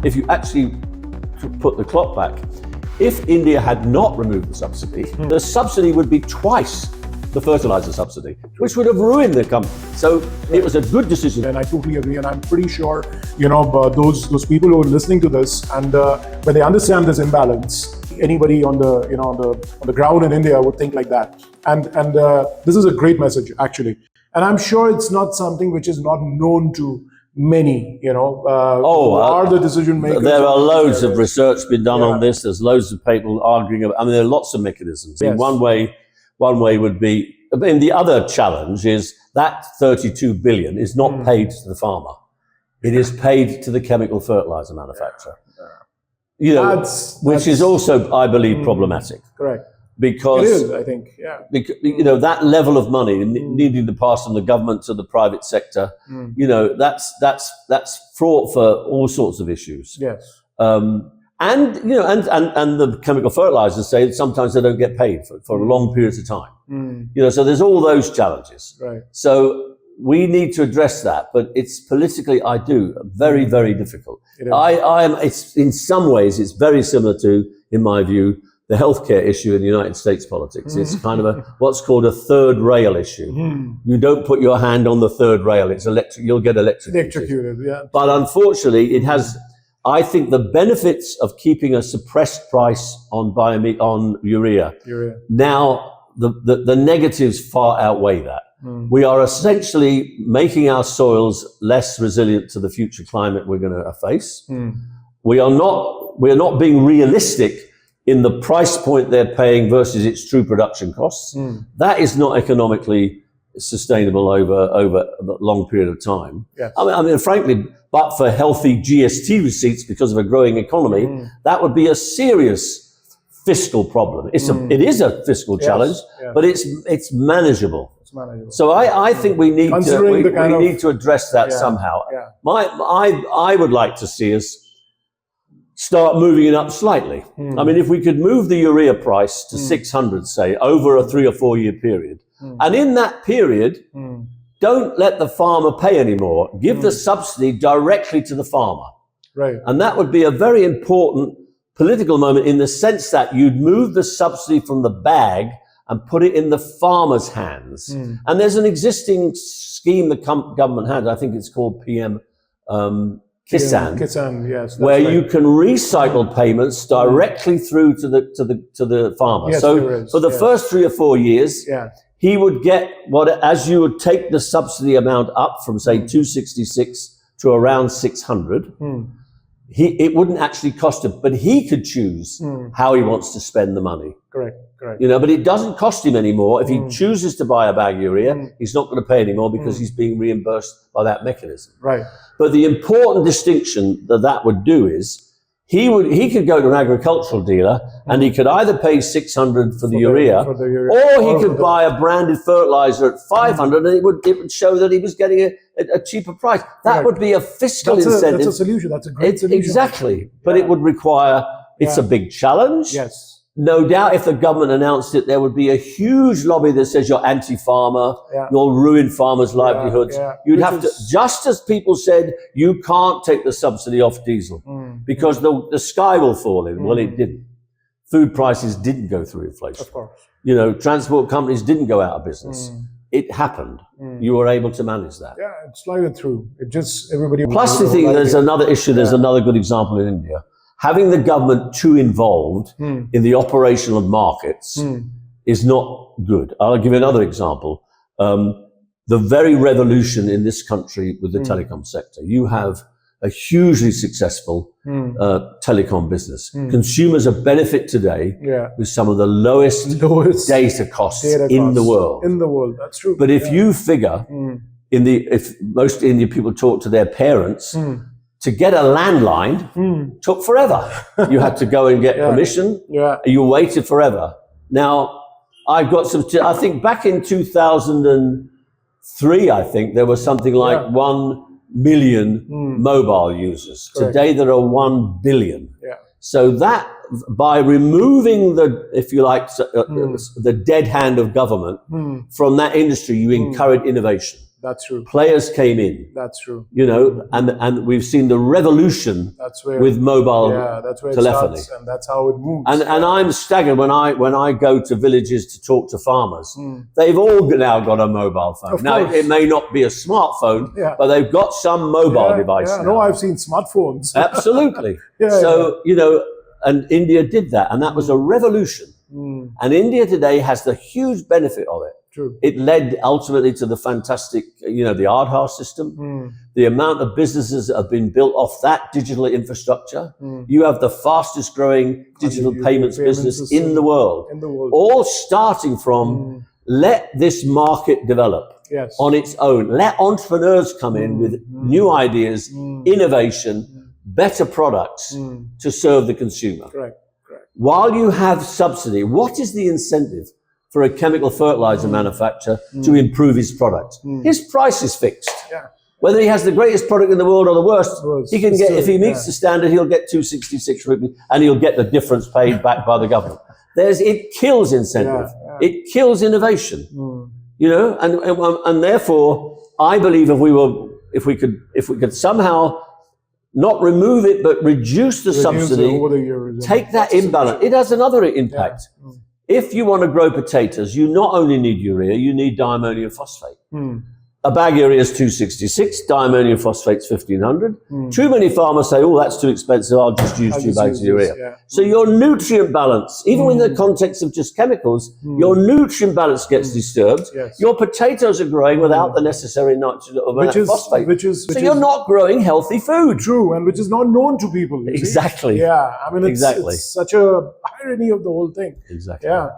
if you actually put the clock back, if India had not removed the subsidy would be twice the fertilizer subsidy, which would have ruined the company. So it was a good decision. And I totally agree. And I'm pretty sure, those people who are listening to this, and when they understand this imbalance, anybody on the ground in India would think like that. And this is a great message, actually. And I'm sure it's not something which is not known to many, who are the decision makers. There are loads of research been done on this. There's loads of people arguing about, there are lots of mechanisms. Yes. One way would be, the other challenge is that 32 billion is not paid to the farmer. It is paid to the chemical fertilizer manufacturer. Which is also, I believe, problematic. Correct. Because it is, I think, yeah. Because, that level of money needing to pass from the government to the private sector, that's fraught for all sorts of issues. Yes. And the chemical fertilizers say that sometimes they don't get paid for long periods of time. So there's all those challenges. Right. So we need to address that, but it's politically, very, very difficult. It's in some ways, it's very similar to, in my view, the healthcare issue in the United States politics. It's kind of what's called a third rail issue. You don't put your hand on the third rail. It's electric. You'll get electrocuted. Yeah. But unfortunately, it has. I think the benefits of keeping a suppressed price on urea. Now the negatives far outweigh that. We are essentially making our soils less resilient to the future climate we're going to face. We are not being realistic in the price point they're paying versus its true production costs. That is not economically sustainable over a long period of time. Yes. I mean, frankly, but for healthy GST receipts because of a growing economy, that would be a serious fiscal problem. It is a fiscal challenge, but it's manageable. So I think we need to address that somehow. Yeah. I would like to see us start moving it up slightly. I mean, if we could move the urea price to 600, say, over a 3 or 4 year period, and in that period, don't let the farmer pay anymore. Give the subsidy directly to the farmer. Right. And that would be a very important political moment in the sense that you'd move the subsidy from the bag and put it in the farmer's hands. And there's an existing scheme the government has, I think it's called PM Kisan, yes, where you can recycle payments directly through to the farmer. Yes, so for the first 3 or 4 years, he would get as you would take the subsidy amount up from say 266 to around 600. It wouldn't actually cost him, but he could choose how he wants to spend the money. Correct. But it doesn't cost him anymore. If he chooses to buy a bag of urea, he's not going to pay anymore because he's being reimbursed by that mechanism. Right. But the important distinction that would do is he could go to an agricultural dealer and he could either pay 600 for the urea, or he could buy a branded fertilizer at 500, and it would show that he was getting a cheaper price. That would be a fiscal incentive. That's a solution. That's a great solution. Exactly. But it would require, it's a big challenge. Yes. No doubt if the government announced it, there would be a huge lobby that says you're anti-farmer, you'll ruin farmers' livelihoods. You'd have to, just as people said, you can't take the subsidy off diesel because the sky will fall in. Well, it didn't. Food prices didn't go through inflation. Of course. Transport companies didn't go out of business. It happened. You were able to manage that. Yeah, it's slided through. It just, everybody... Plus, the thing, there's another issue. There's another good example in India. Having the government too involved in the operation of markets is not good. I'll give you another example. The very revolution in this country with the telecom sector. You have a hugely successful telecom business. Consumers are benefit today with some of the lowest data costs in the world. In the world, that's true. But if you figure, if most Indian people talk to their parents, to get a landline took forever. You had to go and get permission. You waited forever. Now, I've got I think back in 2003, I think there was something like 1 million mobile users. Today, there are 1 billion. So that, by removing if you like, the dead hand of government from that industry, you encourage innovation. That's true. Players came in. That's true. You know, and we've seen the revolution That's where, with mobile that's where telephony. it starts, and that's how it moves. And I'm staggered when I go to villages to talk to farmers. They've all now got a mobile phone. Of Now course. it may not be a smartphone, but they've got some mobile device. Yeah, now. no, I've seen smartphones. Absolutely. Yeah, you know, and India did that, and that was a revolution. And India today has the huge benefit of it. True. It led ultimately to the fantastic, you know, the Aadhaar system, the amount of businesses that have been built off that digital infrastructure. You have the fastest growing digital payments business in the world. All starting from let this market develop on its own. Let entrepreneurs come in with new ideas, innovation, better products to serve the consumer. Correct. While you have subsidy, what is the incentive for a chemical fertilizer manufacturer to improve his product? His price is fixed. Whether he has the greatest product in the world or the worst, he can get, if he meets the standard, he'll get 266 rupees and he'll get the difference paid back by the government. It kills incentive. It kills innovation. You know, and therefore, I believe if we could somehow not remove it, but reduce the subsidy, over the years, take that imbalance. It has another impact. If you want to grow potatoes, you not only need urea, you need diammonium phosphate. A bag of urea is 266, diammonium phosphate's 1500. Too many farmers say, oh, that's too expensive, I'll just use 2 bags of urea. So your nutrient balance, even in the context of just chemicals, your nutrient balance gets disturbed. Your potatoes are growing without the necessary nitrogen or phosphate. So you're not growing healthy food. True, and which is not known to people. Exactly. See? Yeah, I mean, it's such a irony of the whole thing. Exactly. Yeah.